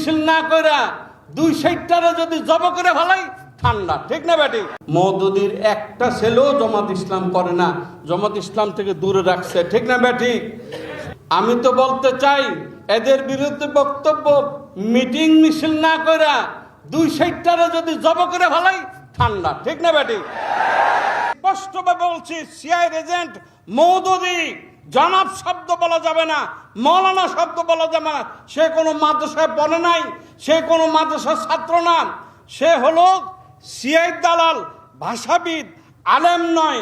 মিছিল না কইরা দুই সাইডটারে যদি জব করে ফেলাই ঠান্ডা, ঠিক না বেটি? মওদুদির একটা ছেলেও জামাত ইসলাম করে না, জামাত ইসলাম থেকে দূরে রাখছে, ঠিক না বেটি? আমি তো বলতে চাই এদের বিরুদ্ধে বক্তব্য মিটিং মিছিল না কইরা দুই সাইডটারে যদি জব করে ফেলাই ঠান্ডা, ঠিক না বেটি? স্পষ্টভাবে বলছি, সিআই এজেন্ট মওদুদি জনাব শব্দ বলা যাবে না, মৌলানা শব্দ বলা যাবে না। সে কোনো মাদ্রাসায় পড়ে নাই, সে কোনো মাদ্রাসার ছাত্র না, সে হলো সিআই দালাল, ভাষাবিদ, আলেম নয়,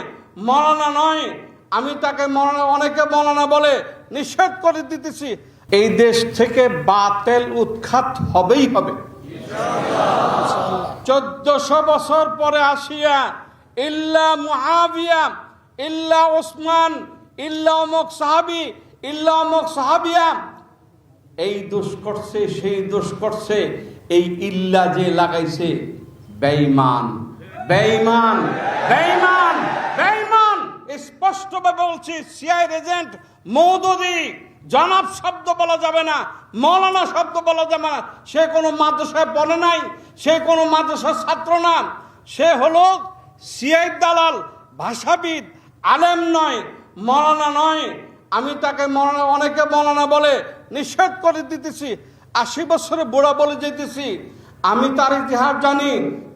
মৌলানা নয়। আমি তাকে মৌলানা, অনেকে মৌলানা বলে, নিষেধ করে দিতেছি। এই দেশ থেকে বাতিল উৎখাত হবেই হবে। 1400 বছর পরে আসিয়া ইল্লা মুআবিয়া, ইল্লা ওসমান, ইল্লা অমুক সাহাবি, ইল্লা অমুক সাহাবিয়া, এই দোষ করছে, সেই দোষ করছে। এই ইল্লা যে লাগাইছে বেঈমান, বেঈমান, বেঈমান, বেঈমান। স্পষ্টভাবে বলছি, সিআই এজেন্ট মওদুদি জনাব শব্দ বলা যাবে না, মৌলানা শব্দ বলা যাবে না। সে কোনো মাদ্রাসায় পড়ে নাই, সে কোনো মাদ্রাসার ছাত্র না, সে হলো সিআই দালাল, ভাষাবিদ, আলেম নয়, মৌলানা নয়। আমি তাকে মৌলানা, অনেকে মৌলানা বলে, নিষেধ করে দিতেছি। 80 বছরে বুড়া বলে যেতেছি। আমি তার ইতিহাস জানি,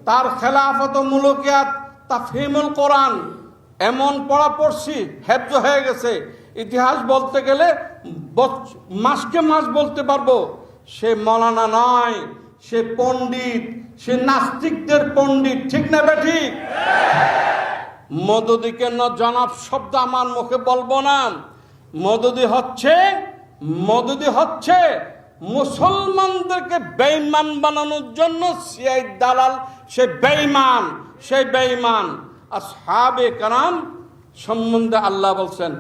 তার খেলাফত মুলকিয়াত, তাফহিমুল কোরআন এমন পড়া পড়ছি, হেফজ হয়ে গেছে। ইতিহাস বলতে গেলে মাসকে মাস বলতে পারবো। সে মৌলানা নয়, সে পণ্ডিত, সে নাস্তিকদের পণ্ডিত, ঠিক না বেঠি? মওদুদিকে জনাব শব্দ আমার মুখে বলবো না। মওদুদি হচ্ছে মুসলমানদেরকে বেঈমান বানানোর জন্য সিআই দালাল। সে বেঈমান, সে বেঈমান। আসহাবে কেরাম সম্বন্ধে আল্লাহ বলছেন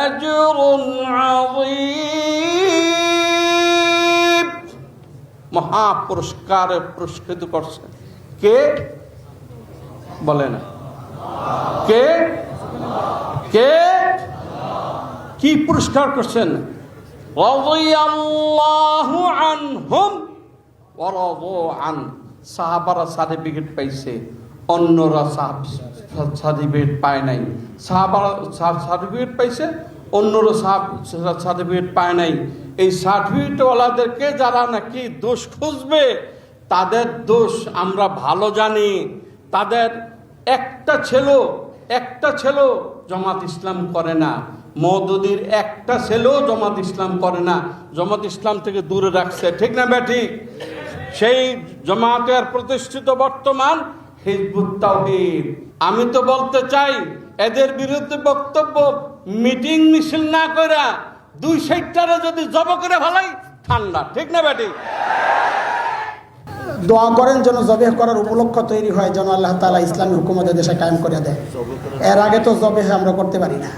আজরুন আযীম, মহা পুরস্কারে পুরস্কৃত করছেন। কে বলে না? কে কে কি পুরস্কার করছেন? রাদিয়াল্লাহু আনহুম ওয়া রাদু আন। সাহাবারা সার্টিফিকেট পাইছে, অন্যরা সার্টিফিকেট পায় নাই। সাহাবারা সার্টিফিকেট পাইছে, অন্যরা সার্টিফিকেট পায় নাই। এই সার্টিফিকেটওয়ালাদেরকে যারা নাকি দোষ খুঁজবে, তাদের দোষ আমরা ভালো জানি। তাদের একটা ছেলে জামাত ইসলাম করে না। মওদুদির একটা ছেলেও জামাত ইসলাম করে না, জামাত ইসলাম থেকে দূরে রাখছে, ঠিক না বেঠিক? সেই জামাতের প্রতিষ্ঠিত বর্তমান হিজবুত তাওহীদ। আমি তো বলতে চাই এদের বিরুদ্ধে বক্তব্য মিটিং মিছিল না কইরা দুই সাইডটারে যদি জব করে ফেলাই ঠান্ডা, ঠিক না বেঠিক? দোয়া করেন যেন জবেহ করার উপলক্ষ তৈরি হয়, যেন আল্লাহ তাআলা ইসলামী হুকুমত দেশে কায়েম করে দেয়। এর আগে তো জবেহ আমরা করতে পারি না।